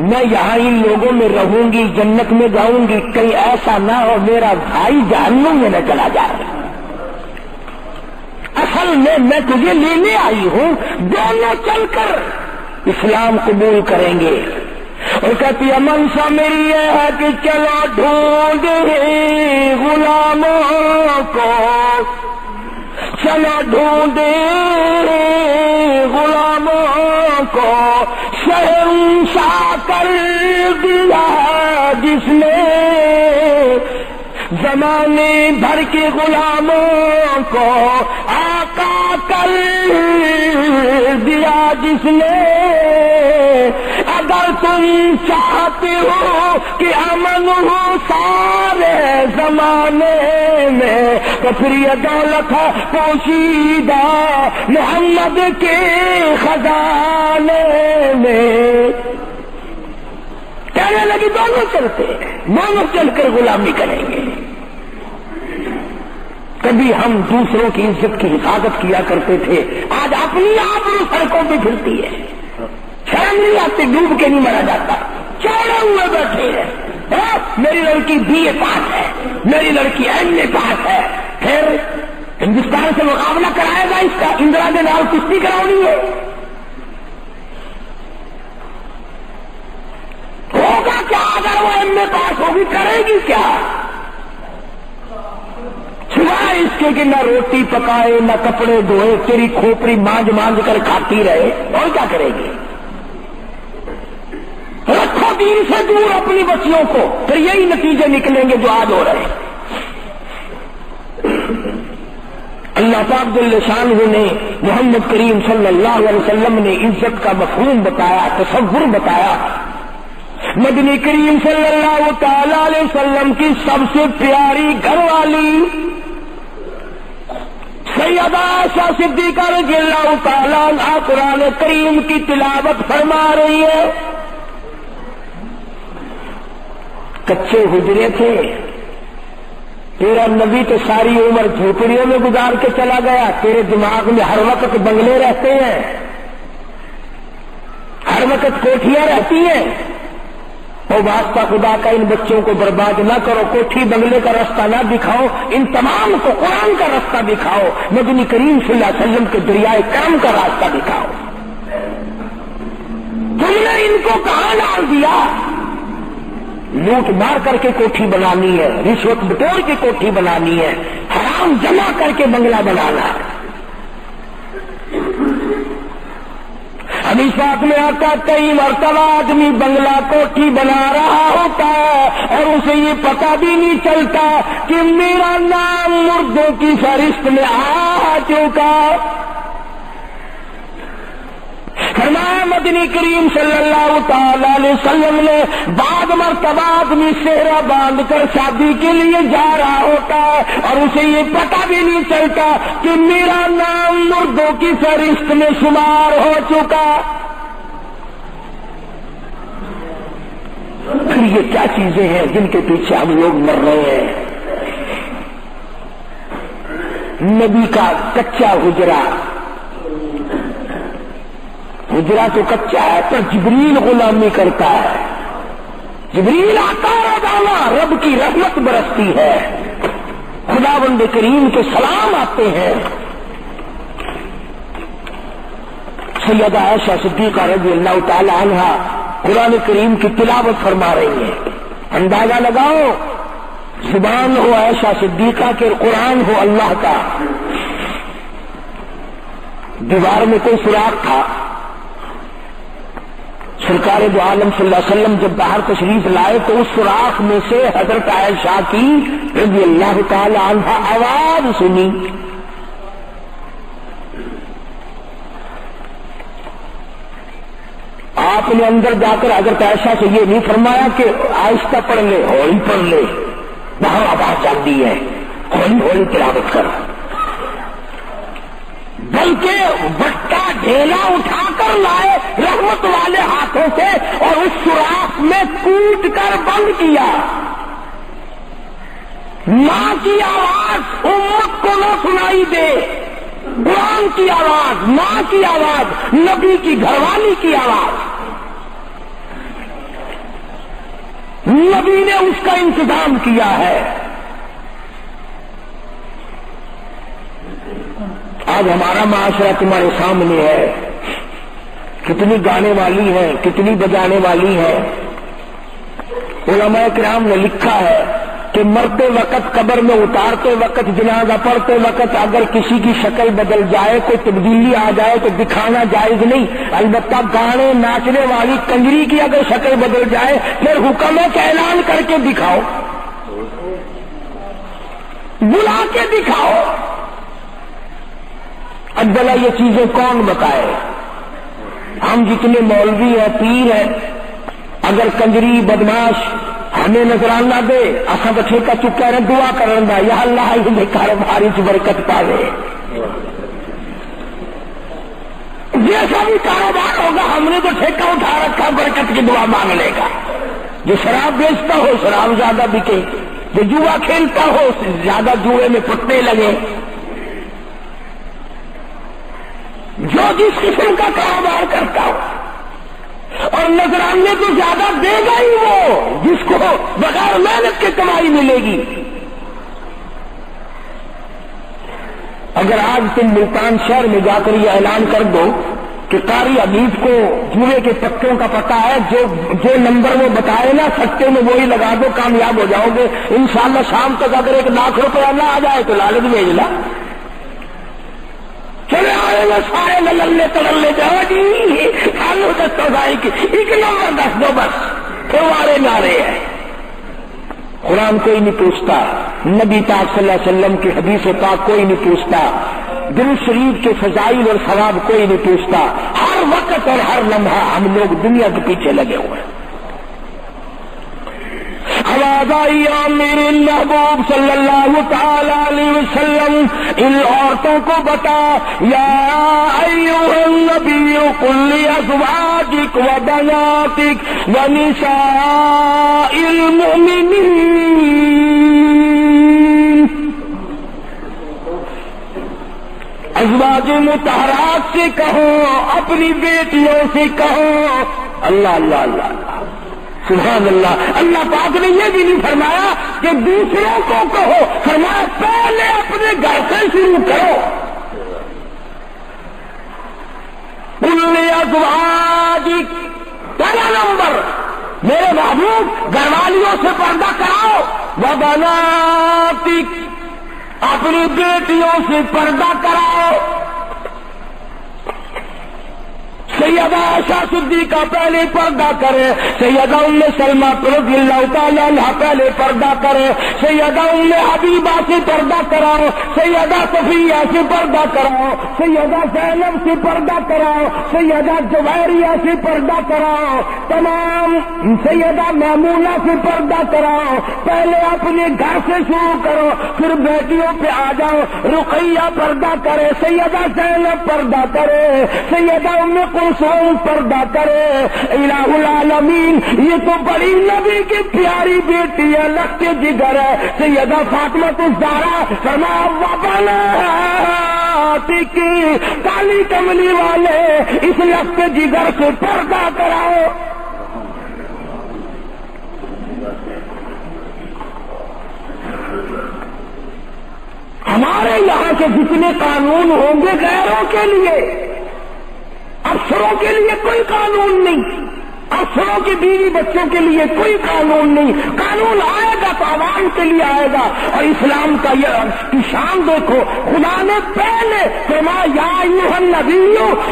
S2: میں یہاں ان لوگوں میں رہوں گی، جنت میں جاؤں گی، کہیں ایسا نہ ہو میرا بھائی جہنم میں نہ چلا جائے. اصل میں تجھے لینے آئی ہوں، دونوں چل کر اسلام قبول کریں گے. اور کہتی ہے منشا میری یہ ہے کہ چلو ڈھونڈ غلاموں کو، چلو ڈھونڈ غلاموں کو، شہنشاہ کر دیا جس نے زمانے بھر کے غلاموں کو، آقا کر دیا جس نے. اگر تم چاہتے ہو کہ امن ہو سارے زمانے میں تو پھر یہ دولت ہے پوشیدہ محمد کے خزانے میں. کہنے لگی دونوں چلتے، دونوں چل کر غلامی کریں گے. کبھی ہم دوسروں کی عزت کی حفاظت کیا کرتے تھے، آج اپنی آبرو سڑکوں پہ پھرتی ہے. شرم نہیں آتی، ڈوب کے نہیں مرا جاتا، چوڑے ہوئے بیٹھے ہیں. میری لڑکی BA پاس ہے، میری لڑکی MA پاس ہے، پھر ہندوستان سے مقابلہ کرائے گا اس کا، اندرا کے نام کشتی کراؤنی ہے. ہوگا کیا اگر وہ MA پاس ہوگی، کرے گی کیا؟ سوائے اس کے کہ نہ روٹی پکائے نہ کپڑے دھوئے، تیری کھوپڑی مانج مانج کر کھاتی رہے، اور کیا کرے گی؟ رکھو دین سے دور اپنی بچیوں کو، پھر یہی نتیجے نکلیں گے جو آج ہو رہے ہیں. اللہ پاک جل شانہ نے محمد کریم صلی اللہ علیہ وسلم نے عزت کا مفہوم بتایا، تصور بتایا. مدنی کریم صلی اللہ تعالی علیہ وسلم کی سب سے پیاری گھر والی سیدہ عائشہ صدیقہ رضی اللہ تعالی عنہا قرآن کریم کی تلاوت فرما رہی ہے. کچے حجرے تھے، تیرا نبی تو ساری عمر جھوپڑیوں میں گزار کے چلا گیا، تیرے دماغ میں ہر وقت بنگلے رہتے ہیں، ہر وقت کوٹھیاں رہتی ہیں. اور واسطہ خدا کا ان بچوں کو برباد نہ کرو، کوٹھی بنگلے کا راستہ نہ دکھاؤ، ان تمام کو قرآن کا راستہ دکھاؤ، مدنی کریم صلی اللہ علیہ وسلم کے دریائے کرم کا راستہ دکھاؤ. تم نے ان کو کہاں ڈال دیا؟ لوٹ مار کر کے کوٹھی بنانی ہے، رشوت بٹور کے کوٹھی بنانی ہے، حرام جمع کر کے بنگلہ بنانا ہے. حدیث پاک میں آتا کئی مرتبہ آدمی بنگلہ کوٹھی بنا رہا ہوتا ہے اور اسے یہ پتہ بھی نہیں چلتا کہ میرا نام مردوں کی فہرست میں آ چکا. فرمایا مدنی کریم صلی اللہ تعالی علیہ وسلم نے بعد مرتبہ آدمی صحرا باندھ کر شادی کے لیے جا رہا ہوتا ہے اور اسے یہ پتہ بھی نہیں چلتا کہ میرا نام مردوں کی فہرست میں شمار ہو چکا. پھر یہ کیا چیزیں ہیں جن کے پیچھے ہم لوگ مر رہے ہیں؟ نبی کا کچا حجرا تو کچا ہے پر جبریل غلامی کرتا ہے. جبریل آتا روزانہ، رب کی رحمت برستی ہے، خداوند کریم کے سلام آتے ہیں. سیدہ عائشہ صدیقہ رضی اللہ تعالی عنہا قرآن کریم کی تلاوت فرما رہی ہیں. اندازہ لگاؤ، زبان ہو عائشہ صدیقہ کے، قرآن ہو اللہ کا. دیوار میں کوئی سوراخ تھا، سرکار دو عالم صلی اللہ علیہ وسلم جب باہر تشریف لائے تو اس سوراخ میں سے حضرت عائشہ کی رضی اللہ تعالی عنہا آواز سنی. آپ نے اندر جا کر حضرت عائشہ سے یہ نہیں فرمایا کہ آہستہ پڑھ لے، ہولی پڑھ لے، باہر آواز جاتی ہے، ہولی ہولی تلاوت کر، بلکہ بٹا ڈھیلا اٹھا کر لائے رحمت والے ہاتھوں سے اور اس سوراخ میں کود کر بند کیا. ماں کی آواز امت کو نہ سنائی دے، قرآن کی آواز، ماں کی آواز، نبی کی گھر والی کی آواز. نبی نے اس کا انتظام کیا ہے. آج ہمارا معاشرہ تمہارے سامنے ہے، کتنی گانے والی ہیں، کتنی بجانے والی ہیں. علماء کرام نے لکھا ہے کہ مرتے وقت، قبر میں اتارتے وقت، جنازہ پڑھتے وقت اگر کسی کی شکل بدل جائے، کوئی تبدیلی آ جائے تو دکھانا جائز نہیں. البتہ گانے ناچنے والی کنجری کی اگر شکل بدل جائے پھر حکم ہے کہ اعلان کر کے دکھاؤ، بلا کے دکھاؤ. اب بلا یہ چیزیں کون بتائے؟ ہم جتنے مولوی ہیں، پیر ہیں، اگر کنجری بدماش ہمیں نظرانہ دے، اصل تو ٹھیکہ چکا رہے، دعا کرنا یا اللہ یہ کاروباری سے برکت پاوے. جیسا بھی کاروبار ہوگا ہم نے تو ٹھیکہ اٹھا رکھا برکت کی دعا مانگنے کا. جو شراب بیچتا ہو شراب زیادہ بکے، جو جوا کھیلتا ہو زیادہ جوئے میں پٹنے لگے، جو جس قسم کا کاروبار کرتا ہو. اور نذرانے تو زیادہ دے گا ہی وہ جس کو بغیر محنت کے کمائی ملے گی. اگر آج تم ملتان شہر میں جا کر یہ اعلان کر دو کہ قاری حبیب کو جوئے کے پتوں کا پتہ ہے، جو نمبر وہ بتائے نا سٹے میں وہی لگا دو، کامیاب ہو جاؤ گے انشاءاللہ. شام تک اگر 1 لاکھ روپیہ نہ آ جائے تو لالچ بھیج لا، چلے آئے گا سارے للے تڑلے جاؤ جی آلو دستوں گائی کی 1 نمبر 10 دو بس، پھر وارے نعرے ہیں. قرآن کوئی نہیں پوچھتا، نبی پاک صلی اللہ علیہ وسلم کی حدیث پاک کوئی نہیں پوچھتا، درود شریف کے فضائل اور ثواب کوئی نہیں پوچھتا. ہر وقت اور ہر لمحہ ہم لوگ دنیا کے پیچھے لگے ہوئے ہیں. آواز آئی میرے محبوب صلی اللہ تعالی علیہ وسلم ان عورتوں کو بتا، یا ایھا النبی قل لازواجک وبناتک ونساء المؤمنین. ازواج مطہرات سے کہو، اپنی بیٹیوں سے کہو. اللہ اللہ اللہ سبحان اللہ. اللہ پاک نے یہ بھی نہیں فرمایا کہ دوسروں کو کہو، فرمایا پہلے اپنے گھر سے شروع کرو. قل لازواجک، پہلا نمبر میرے محبوب گھر والیوں سے پردہ کراؤ. وبناتک، اپنی بیٹیوں سے پردہ کراؤ. سیدہ عائشہ صدیقہ پہلے پردہ کرے، سیدہ ام سلمہ رضی اللہ تعالیٰ عنہ پہلے پردہ کرے، سیدہ ام حبیبہ سے پردہ کراؤ، سیدہ صفیہ سے پردہ کراؤ، سیدہ زینب سے پردہ کراؤ، سیدہ جویریہ سے پردہ کراؤ، تمام سیدہ میمونہ سے پردہ کراؤ. پہلے اپنے گھر سے شروع کرو، پھر بیٹیوں پہ آ جاؤ. رقیہ پردہ کرے، سیدہ زینب پردہ کرے، سیدہ ام کلثوم پردہ کرے. الہ العالمین یہ تو بڑی نبی کی پیاری بیٹی ہے، لخت جگر ہے. سیدہ فاطمہ الزہرا فرمایا وبناتک، کالی کملی والے اس لخت جگر سے پردہ کراؤ. ہمارے یہاں کے جتنے قانون ہوں گے غیروں کے لیے، افسروں کے لیے کوئی قانون نہیں، افسروں کی بیوی بچوں کے لیے کوئی قانون نہیں. قانون آئے گا ہدایت عوام کے لیے آئے گا. اور اسلام کا یہ کی شان دیکھو, خدا نے پہلے فرمایا یا ایھا النبی,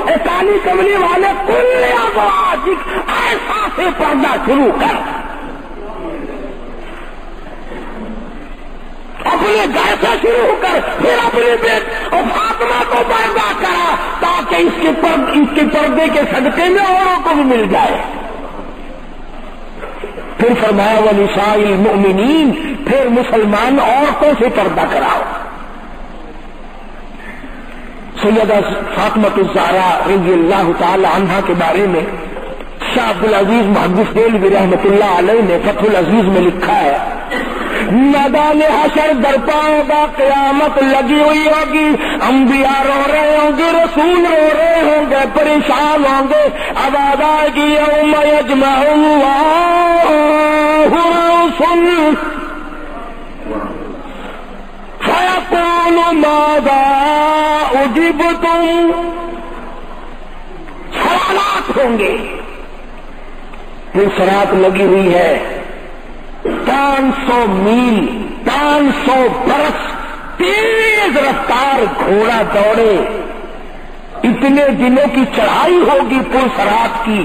S2: اے کالی کملی والے, کل ازواجک, ایسا سے پردہ شروع کر, اپنے گھر سے شروع کر, پھر اپنے بیٹ اور فاطمہ کو پردہ کرا تاکہ اس کے پردے کے صدقے میں اوروں کو بھی مل جائے. پھر فرمایا ونساء المؤمنین, پھر مسلمان عورتوں سے پردہ کراؤ. سیدہ فاطمہ الزہرا رضی اللہ تعالی عنہا کے بارے میں شاہ عبدالعزیز محدث دہلوی رحمۃ اللہ علیہ نے فتح العزیز میں لکھا ہے, میدان حشر درپا ہوگا, قیامت لگی ہوئی ہوگی, انبیاء رو رہے ہوں گے, رسول رو رہے ہوں گے, پریشان ہوں گے. آواز آئے گی یوم یجمع اللہ الرسل فیقول ماذا اجبتم, سوالات ہوں گے. پھر صراط لگی ہوئی ہے, 500 میل 500 برس تیز رفتار گھوڑا دوڑے, اتنے دنوں کی چڑھائی ہوگی پل صراط کی,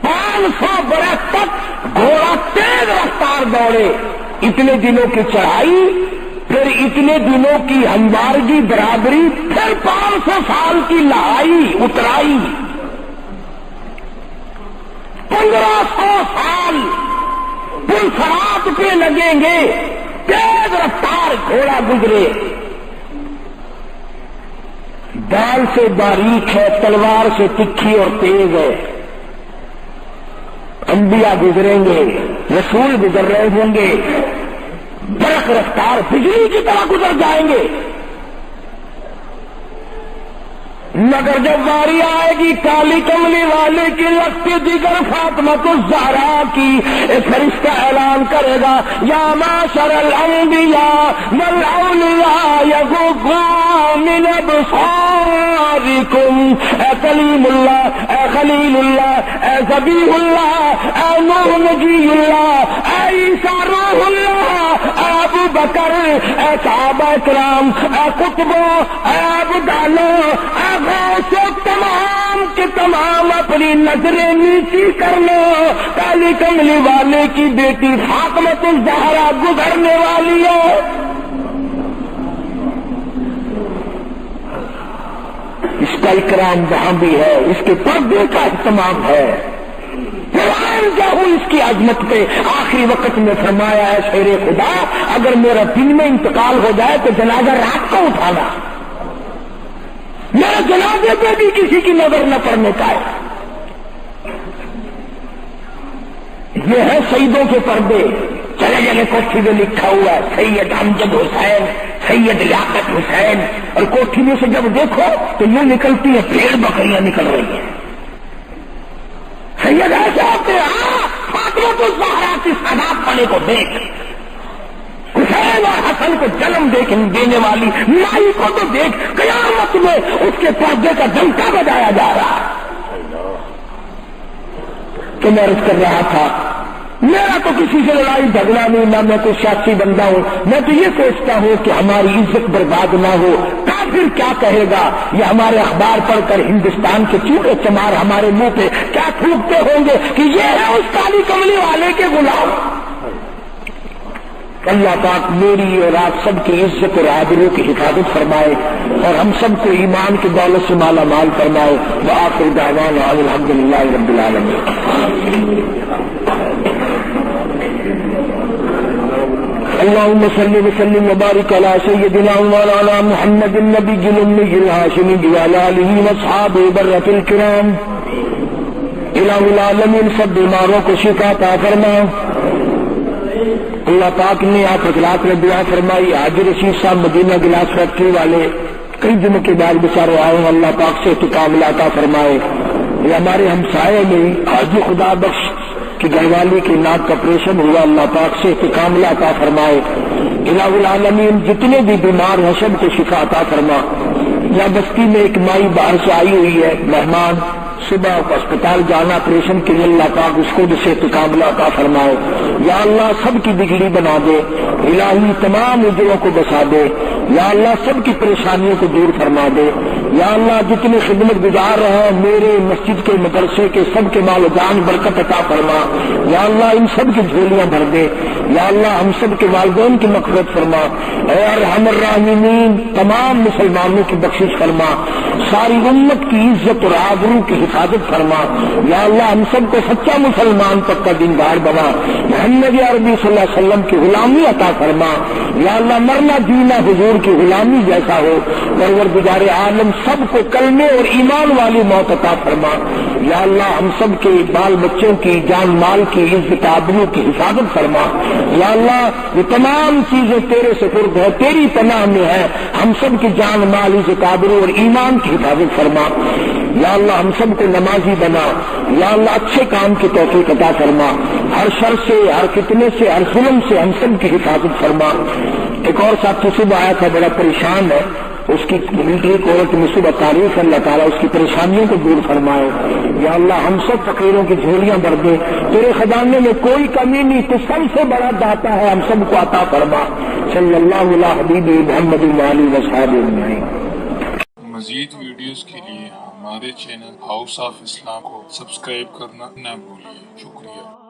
S2: 500 برس تک گھوڑا تیز رفتار دوڑے, اتنے دنوں کی چڑھائی, پھر اتنے دنوں کی ہموارگی برابری, پھر 500 سال کی لہائی اترائی, 1500 سال پل صراط پہ لگیں گے, تیز رفتار گھوڑا گزرے, ڈال سے باریک ہے, تلوار سے تکھی اور تیز ہے. انبیاء گزریں گے, رسول گزر رہے ہوں گے, برق رفتار بجلی کی طرح گزر جائیں گے. مگر جب باری آئے گی کالی کملی والے کی لگتی دیگر فاطمہ الزہرا کی, ایک فرشتہ اعلان کرے گا یا معاشر الانبیاء والاولیاء یغضوا من ابصارکم, اے کلیم اللہ, اے خلیل اللہ, اے ذبیح اللہ, اے نوح نجی اللہ, اے عیسیٰ روح اللہ, اے ابو بکر, اے صحابہ کرام, اے قطبوں, اے ابدالوں, اے سے تمام کے تمام اپنی نظریں نیچی کر لو, کالی کملی والے کی بیٹی فاطمہ الزہرا گزرنے والی ہے. اس کا اکرام وہاں بھی ہے, اس کے پردے کا اہتمام ہے. قرآن کیا ہوں اس کی عظمت پہ آخری وقت میں فرمایا ہے شیر خدا, اگر میرا دن میں انتقال ہو جائے تو جنازہ رات کو اٹھانا, میرے جنازے پہ بھی کسی کی نظر نہ پڑنے پائے. یہ ہے شہیدوں کے پردے. چلے جلے کوٹھی میں لکھا ہوا ہے سید امجد حسین, سید لیاقت حسین, اور کوٹھی میں سے جب دیکھو تو یہ نکلتی ہے بھیڑ بکریاں نکل رہی ہیں. سید ایسے ہوتے ہیں, فاطمہ الزہرا کی سادات پنے کو دیکھ, حسین اور حسن کو جنم دینے والی مائی کو تو دیکھ, قیامت میں اس کے پردے کا ڈنکا بجایا جا رہا ہے. تو میں عرض کر رہا تھا, میرا تو کسی سے لڑائی جھگڑا نہیں, نہ میں کوئی سیاسی بندہ ہوں. میں تو یہ سوچتا ہوں کہ ہماری عزت برباد نہ ہو. کافر کیا کہے گا, یہ ہمارے اخبار پڑھ کر ہندوستان کے چوڑے چمار ہمارے منہ پہ کیا تھوکتے ہوں گے کہ یہ ہے اس کالی کملی والے کے غلام. اللہ پاک میری اور آپ سب کی عزت اور آبرو کی حفاظت فرمائے, اور ہم سب کو ایمان کی دولت سے مالا مال فرمائے. وآخر دعوانا الحمدللہ رب العالمین. اللهم صل وسلم وبارك على سيدنا ومولانا محمد النبي الأمي الهاشمي وعلى آله وأصحابه برة الكرام. الہ العالمین سب بیماروں کو شفا عطا فرما. اللہ پاک نے آپ حضرات نے دعا فرمائی, حاجی رشید صاحب مدینہ گلاس فیکٹری والے کئی دنوں کے بعد بیچارے آئے ہیں, اللہ پاک سے استقامت عطا فرمائے. یہ ہمارے ہمسائے میں حاجی خدا بخش کی گھر والی کی ناک کا آپریشن ہوا, اللہ پاک سے استقامت عطا فرمائے. الہ العالمین جتنے بھی بیمار ہیں سب کو شفا عطا فرما. یا بستی میں ایک مائی باہر سے آئی ہوئی ہے, مہمان صبح اسپتال جانا آپریشن کے لیے اللہ پاک اس کو جسے تقابلہ عطا فرمائے. یا اللہ سب کی بگڑی بنا دے, الہی تمام اجروں کو بسا دے. یا اللہ سب کی پریشانیوں کو دور فرما دے. یا اللہ جتنے خدمت گزار رہے ہیں میرے مسجد کے مدرسے کے سب کے مال و جان برکت عطا فرما. یا اللہ ان سب کی جھولیاں بھر دے. یا اللہ ہم سب کے والدین کی مغفرت فرما. اے ارحم الراحمین تمام مسلمانوں کی بخشش فرما. ساری امت کی عزت اور آبرو کی حفاظت فرما. یا اللہ ہم سب کو سچا مسلمان پکا دیندار بنا. محمد عربی صلی اللہ علیہ وسلم کی غلامی عطا فرما. یا اللہ مرنا جینا حضور کی غلامی جیسا ہو. پروردگار عالم سب کو کلمے اور ایمان والی موت عطا فرما. یا اللہ ہم سب کے بال بچوں کی جان مال کی عزت آبرو کی حفاظت فرما. یا اللہ یہ تمام چیزیں تیرے سپرد ہے, تیری پناہ میں ہے. ہم سب کی جان مال عزت آبرو اور ایمان کی حفاظت فرما. یا اللہ ہم سب کو نمازی بنا. یا اللہ اچھے کام کی توفیق عطا فرما. ہر شر سے, ہر فتنے سے, ہر ظلم سے ہم سب کی حفاظت فرما. ایک اور ساتھی صبح آیا تھا, بڑا پریشان ہے, اس کی ملٹری کورٹ میں صبح تعریف اللہ تعالیٰ اس کی پریشانیوں کو دور فرمائے. یا اللہ ہم سب فقیروں کی جھولیاں بھر دے. تیرے خزانے میں کوئی کمی نہیں, تو سب سے بڑا داتا ہے, ہم سب کو عطا فرما. صلی اللہ علیہ حبیب محمد علیہ وصحبہ اجمعین.
S1: مزید ویڈیوز کے لیے ہمارے چینل ہاؤس آف اسلام کو سبسکرائب کرنا نہ بھولیے. شکریہ.